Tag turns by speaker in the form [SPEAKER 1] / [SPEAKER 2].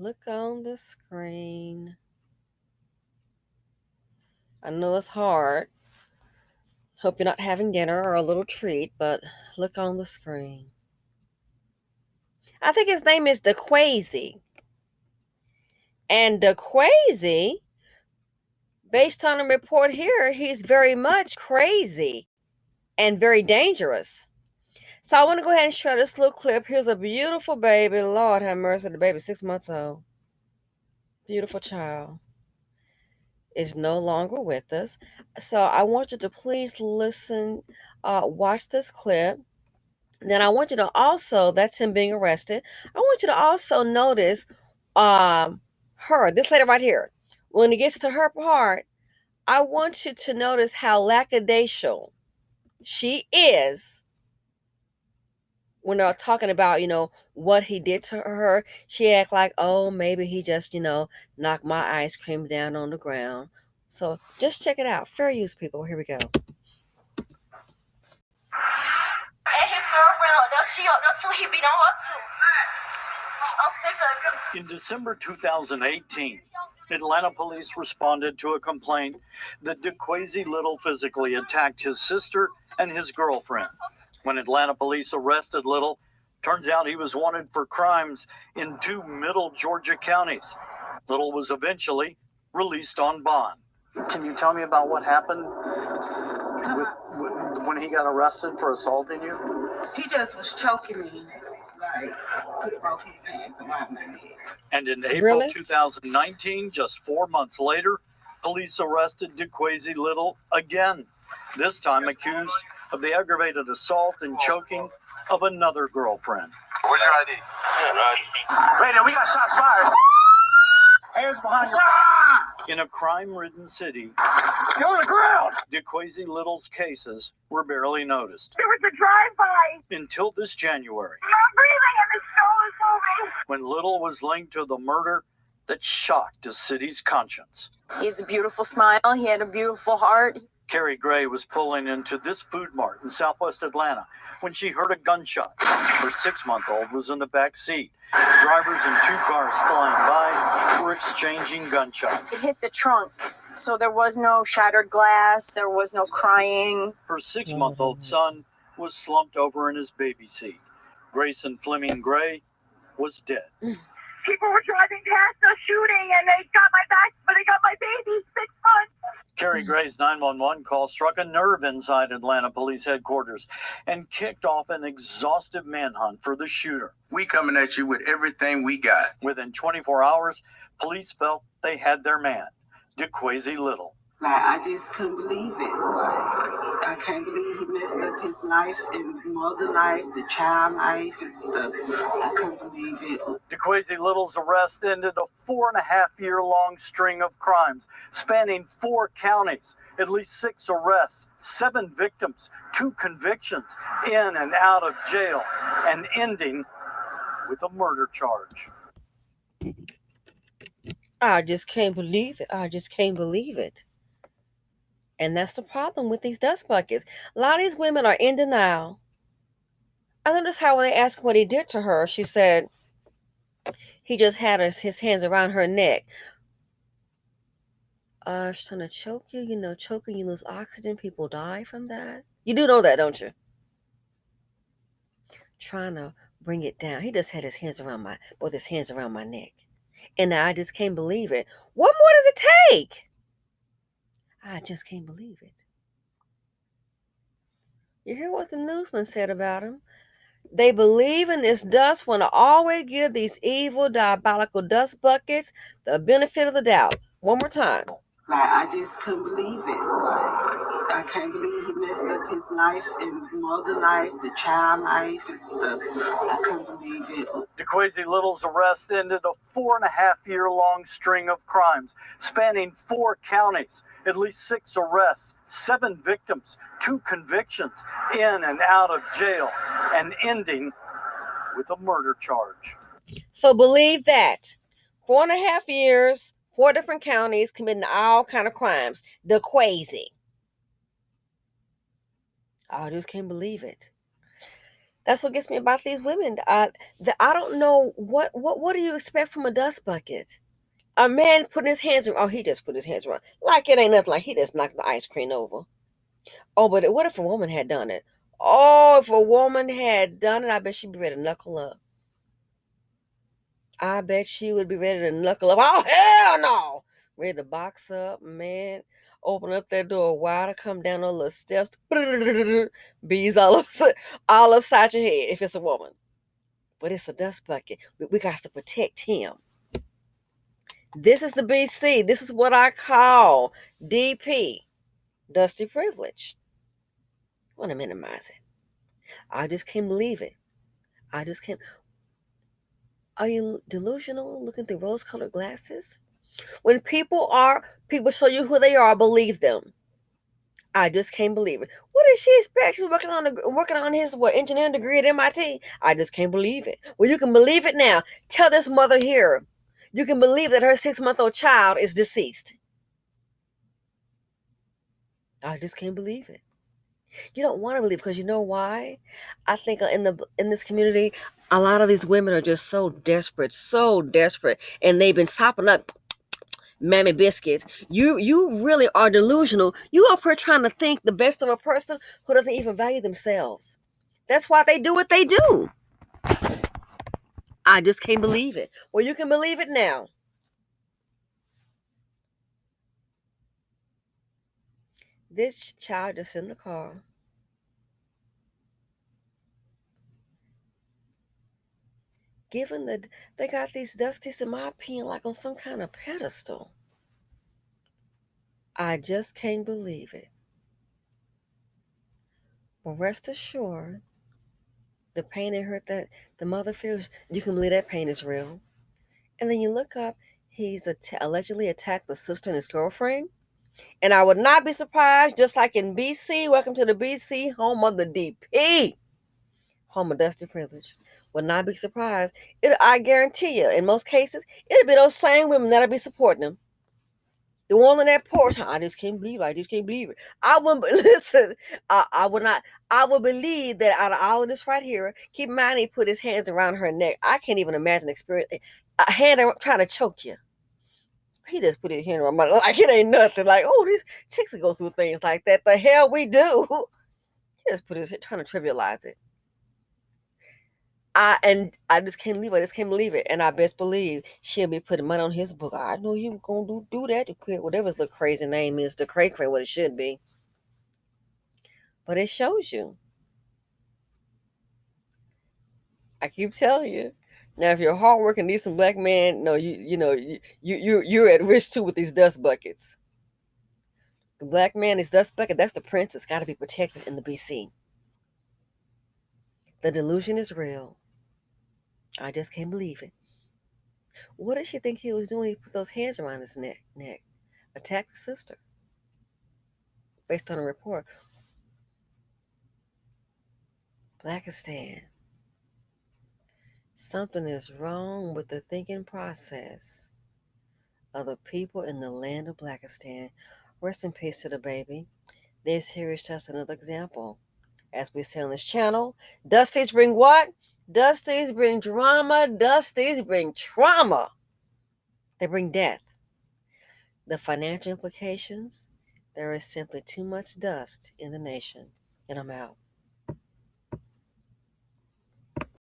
[SPEAKER 1] Look on the screen. I know it's hard. Hope you're not having dinner or a little treat, but look on the screen. I think his name is DeQuasi. And DeQuasi, based on the report here, he's very much crazy and very dangerous. So I want to go ahead and show this little clip. Here's a beautiful baby. Lord have mercy, the baby 6 months old. Beautiful child is no longer with us. So I want you to please listen, watch this clip. Then I want you to also, that's him being arrested. I want you to also notice this lady right here. When it gets to her part, I want you to notice how lackadaisical she is when they're talking about, what he did to her. She act like, oh, maybe he just, knocked my ice cream down on the ground. So just check it out. Fair use, people. Here we go. And his girlfriend, she up there too. He beat on her too.
[SPEAKER 2] In December 2018, Atlanta police responded to a complaint that DeQuasi Little physically attacked his sister and his girlfriend. When Atlanta police arrested Little, turns out he was wanted for crimes in 2 middle Georgia counties. Little was eventually released on bond. Can you tell me about what happened when he got arrested for assaulting you?
[SPEAKER 3] He just was choking me. Put both his hands around my neck.
[SPEAKER 2] And in April 2019, just 4 months later, police arrested DeQuasi Little again, this time accused of the aggravated assault and choking of another girlfriend.
[SPEAKER 4] Where's your ID?
[SPEAKER 5] Wait, we got shots fired. Hands behind your back.
[SPEAKER 2] In a crime-ridden city,
[SPEAKER 5] Get on the ground.
[SPEAKER 2] DeQuasi Little's cases were barely noticed.
[SPEAKER 6] There was a drive-by.
[SPEAKER 2] Until this January,
[SPEAKER 6] I'm breathing and the snow is moving.
[SPEAKER 2] when Little was linked to the murder that shocked the city's conscience.
[SPEAKER 7] He's a beautiful smile. He had a beautiful heart.
[SPEAKER 2] Carrie Gray was pulling into this food mart in southwest Atlanta when she heard a gunshot. Her 6-month-old was in the back seat. Drivers in 2 cars flying by were exchanging gunshots.
[SPEAKER 7] It hit the trunk, so there was no shattered glass. There was no crying.
[SPEAKER 2] Her 6-month-old son was slumped over in his baby seat. Grayson Fleming Gray was dead.
[SPEAKER 6] People were driving past us shooting and they got my back, but they got my baby, 6 months.
[SPEAKER 2] Carrie Gray's 911 call struck a nerve inside Atlanta Police Headquarters and kicked off an exhaustive manhunt for the shooter.
[SPEAKER 4] We coming at you with everything we got.
[SPEAKER 2] Within 24 hours, police felt they had their man, DeQuasi Little.
[SPEAKER 3] I just couldn't believe it. I can't believe he messed up his life and mother life, the child life and stuff. I couldn't believe it.
[SPEAKER 2] DeQuasi Little's arrest ended a 4.5-year-long string of crimes spanning 4 counties, at least 6 arrests, 7 victims, 2 convictions, in and out of jail, and ending with a murder charge.
[SPEAKER 1] I just can't believe it. I just can't believe it. And that's the problem with these dust buckets. A lot of these women are in denial. I noticed how when they asked what he did to her, she said he just had his hands around her neck. She's trying to choke you. Choking, you lose oxygen. People die from that. You do know that, don't you? Trying to bring it down. He just had his hands around my neck. And I just can't believe it. What more does it take? I just can't believe it. You hear what the newsman said about him? They believe in this dust want to always give these evil, diabolical dust buckets the benefit of the doubt. One more time.
[SPEAKER 3] I just couldn't believe it. I can't believe he messed up his life and mother life, the child life and stuff. I couldn't believe it.
[SPEAKER 2] DeQuasi Little's arrest ended a 4.5-year-long string of crimes spanning 4 counties, at least 6 arrests, 7 victims, 2 convictions, in and out of jail, and ending with a murder charge.
[SPEAKER 1] So believe that. 4.5 years, 4 different counties, committing all kind of crimes. DeQuasi. I just can't believe it. That's what gets me about these women. I don't know what do you expect from a dust bucket? A man putting his hands around. Oh, he just put his hands around. Like it ain't nothing. Like he just knocked the ice cream over. Oh, but what if a woman had done it? Oh, if a woman had done it, I bet she'd be ready to knuckle up. I bet she would be ready to knuckle up. Oh, hell no! Ready to box up, man. Open up that door wider, come down those little steps. Bees all upside your head if it's a woman. But it's a dust bucket. We got to protect him. This is the BC. This is what I call DP, Dusty Privilege. I want to minimize it. I just can't believe it. I just can't. Are you delusional looking through rose colored glasses? When people show you who they are, believe them. I just can't believe it. What does she expect? She's working on his engineering degree at MIT. I just can't believe it. Well, you can believe it now. Tell this mother here, you can believe that her 6-month-old child is deceased. I just can't believe it. You don't want to believe because you know why? I think in this community, a lot of these women are just so desperate, and they've been sopping up mammy biscuits. You really are delusional. You up here trying to think the best of a person who doesn't even value themselves. That's why they do what they do. I just can't believe it. Well, you can believe it now. This child is in the car. Given that they got these dusties, in my opinion, like on some kind of pedestal. I just can't believe it. Well, rest assured, the pain and hurt that the mother feels, you can believe that pain is real. And then you look up, he's allegedly attacked the sister and his girlfriend. And I would not be surprised, just like in BC, welcome to the BC, home of the DP, home of Dusty Privilege. Would not be surprised. I guarantee you, in most cases, it'll be those same women that'll be supporting him. The one on that porch, I just can't believe it. I wouldn't listen. I would not. I would believe that out of all of this right here, keep in mind he put his hands around her neck. I can't even imagine experience a hand trying to choke you. He just put his hand around my like it ain't nothing. Like, oh, these chicks go through things like that. The hell we do. He just put his head trying to trivialize it. I just can't believe it. I just can't believe it. And I best believe she'll be putting money on his book. I know you were gonna do that to quit whatever his little crazy name is, the cray cray, what it should be. But it shows you. I keep telling you. Now, if you're a hardworking, decent black man, no, you're at risk too with these dust buckets. The black man is dust bucket. That's the prince that's got to be protected in the BC. The delusion is real. I just can't believe it. What did she think he was doing? He put those hands around his neck. Attacked the sister. Based on a report. Blackistan. Something is wrong with the thinking process of the people in the land of Blackistan. Rest in peace to the baby. This here is just another example. As we say on this channel, Dusties bring what? Dusties bring drama. Dusties bring trauma. They bring death. The financial implications, there is simply too much dust in the nation. And I'm out.